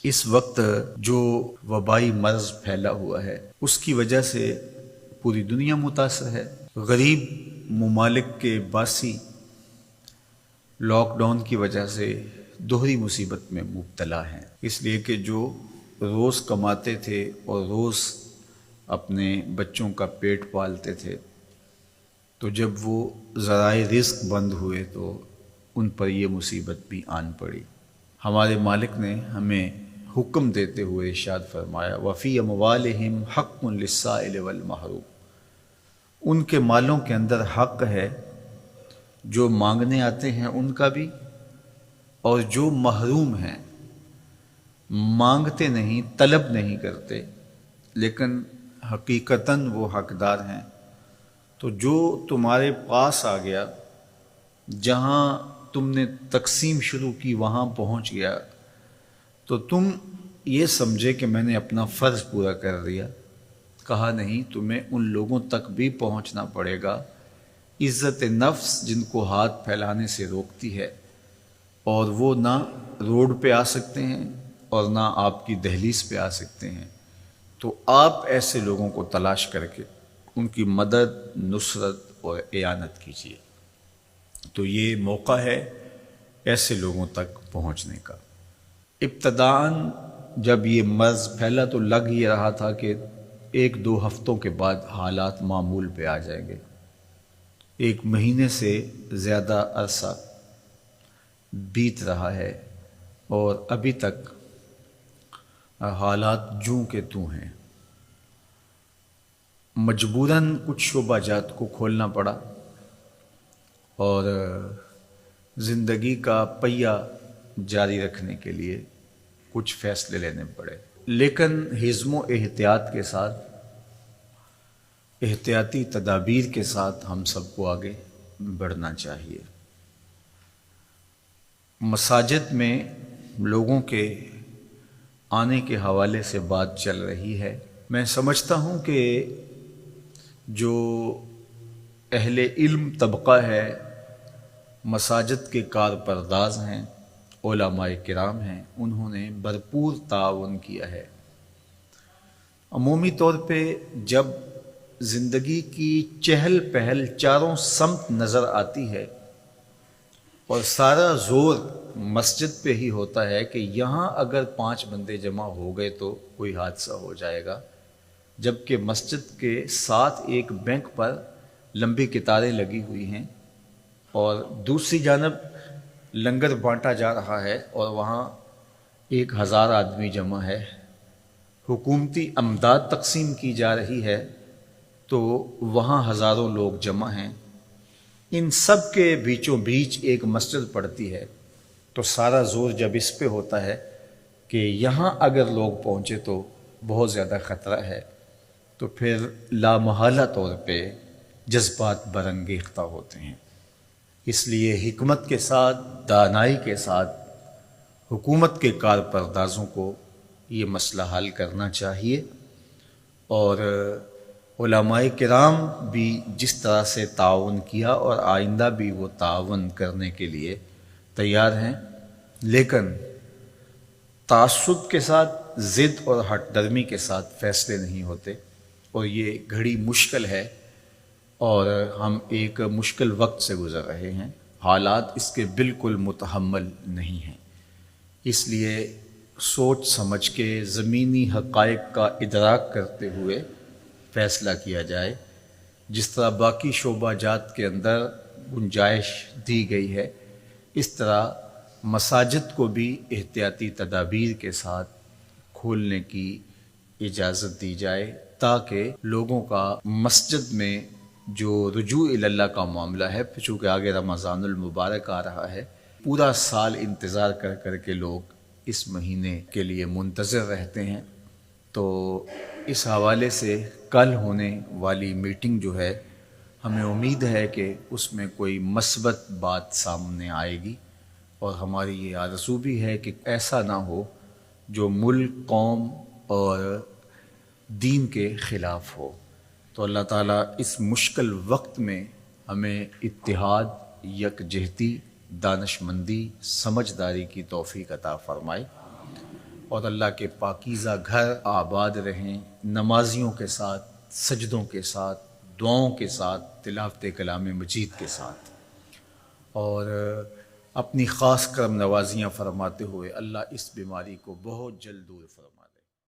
اس وقت جو وبائی مرض پھیلا ہوا ہے اس کی وجہ سے پوری دنیا متاثر ہے۔ غریب ممالک کے باسی لاک ڈاؤن کی وجہ سے دوہری مصیبت میں مبتلا ہیں، اس لیے کہ جو روز کماتے تھے اور روز اپنے بچوں کا پیٹ پالتے تھے، تو جب وہ ذرائع رزق بند ہوئے تو ان پر یہ مصیبت بھی آن پڑی۔ ہمارے مالک نے ہمیں حکم دیتے ہوئے ارشاد فرمایا وَفِي أَمْوَالِهِمْ حَقٌّ لِلسَّائِلِ وَالْمَحْرُومِ، ان کے مالوں کے اندر حق ہے، جو مانگنے آتے ہیں ان کا بھی، اور جو محروم ہیں، مانگتے نہیں، طلب نہیں کرتے لیکن حقیقتاً وہ حقدار ہیں، تو جو تمہارے پاس آ گیا، جہاں تم نے تقسیم شروع کی وہاں پہنچ گیا، تو تم یہ سمجھے کہ میں نے اپنا فرض پورا کر دیا۔ کہا نہیں، تمہیں ان لوگوں تک بھی پہنچنا پڑے گا، عزت نفس جن کو ہاتھ پھیلانے سے روکتی ہے، اور وہ نہ روڈ پہ آ سکتے ہیں اور نہ آپ کی دہلیز پہ آ سکتے ہیں، تو آپ ایسے لوگوں کو تلاش کر کے ان کی مدد، نصرت اور اعانت کیجیے۔ تو یہ موقع ہے ایسے لوگوں تک پہنچنے کا۔ ابتداً جب یہ مرض پھیلا تو لگ یہ رہا تھا کہ 1-2 ہفتوں کے بعد حالات معمول پہ آ جائیں گے۔ 1 مہینے سے زیادہ عرصہ بیت رہا ہے اور ابھی تک حالات جوں کے توں ہیں۔ مجبوراً کچھ شعبہ جات کو کھولنا پڑا اور زندگی کا پہیہ جاری رکھنے کے لیے کچھ فیصلے لینے پڑے، لیکن حزم و احتیاط کے ساتھ، احتیاطی تدابیر کے ساتھ ہم سب کو آگے بڑھنا چاہیے۔ مساجد میں لوگوں کے آنے کے حوالے سے بات چل رہی ہے۔ میں سمجھتا ہوں کہ جو اہل علم طبقہ ہے، مساجد کے کارپرداز ہیں، علماء کرام ہیں، انہوں نے بھرپور تعاون کیا ہے۔ عمومی طور پہ جب زندگی کی چہل پہل چاروں سمت نظر آتی ہے اور سارا زور مسجد پہ ہی ہوتا ہے کہ یہاں اگر 5 بندے جمع ہو گئے تو کوئی حادثہ ہو جائے گا، جبکہ مسجد کے ساتھ ایک بینک پر لمبی قطاریں لگی ہوئی ہیں اور دوسری جانب لنگر بانٹا جا رہا ہے اور وہاں 1000 آدمی جمع ہے، حکومتی امداد تقسیم کی جا رہی ہے تو وہاں ہزاروں لوگ جمع ہیں۔ ان سب کے بیچوں بیچ ایک مسجد پڑتی ہے، تو سارا زور جب اس پہ ہوتا ہے کہ یہاں اگر لوگ پہنچے تو بہت زیادہ خطرہ ہے، تو پھر لامحالہ طور پہ جذبات برانگیختہ ہوتے ہیں۔ اس لیے حکمت کے ساتھ، دانائی کے ساتھ حکومت کے کارپردازوں کو یہ مسئلہ حل کرنا چاہیے، اور علماء کرام بھی جس طرح سے تعاون کیا اور آئندہ بھی وہ تعاون کرنے کے لیے تیار ہیں، لیکن تعصب کے ساتھ، ضد اور ہٹ درمی کے ساتھ فیصلے نہیں ہوتے، اور یہ گھڑی مشکل ہے اور ہم ایک مشکل وقت سے گزر رہے ہیں، حالات اس کے بالکل متحمل نہیں ہیں۔ اس لیے سوچ سمجھ کے زمینی حقائق کا ادراک کرتے ہوئے فیصلہ کیا جائے، جس طرح باقی شعبہ جات کے اندر گنجائش دی گئی ہے، اس طرح مساجد کو بھی احتیاطی تدابیر کے ساتھ کھولنے کی اجازت دی جائے، تاکہ لوگوں کا مسجد میں جو رجوع اللہ کا معاملہ ہے، چونکہ آگے رمضان المبارک آ رہا ہے، پورا سال انتظار کر کر کے لوگ اس مہینے کے لیے منتظر رہتے ہیں، تو اس حوالے سے کل ہونے والی میٹنگ جو ہے، ہمیں امید ہے کہ اس میں کوئی مثبت بات سامنے آئے گی، اور ہماری یہ آرزو بھی ہے کہ ایسا نہ ہو جو ملک، قوم اور دین کے خلاف ہو۔ تو اللہ تعالیٰ اس مشکل وقت میں ہمیں اتحاد، یکجہتی، دانشمندی، سمجھداری کی توفیق عطا فرمائے، اور اللہ کے پاکیزہ گھر آباد رہیں، نمازیوں کے ساتھ، سجدوں کے ساتھ، دعاؤں کے ساتھ، تلاوت کلام مجید کے ساتھ، اور اپنی خاص کرم نوازیاں فرماتے ہوئے اللہ اس بیماری کو بہت جلد دور فرما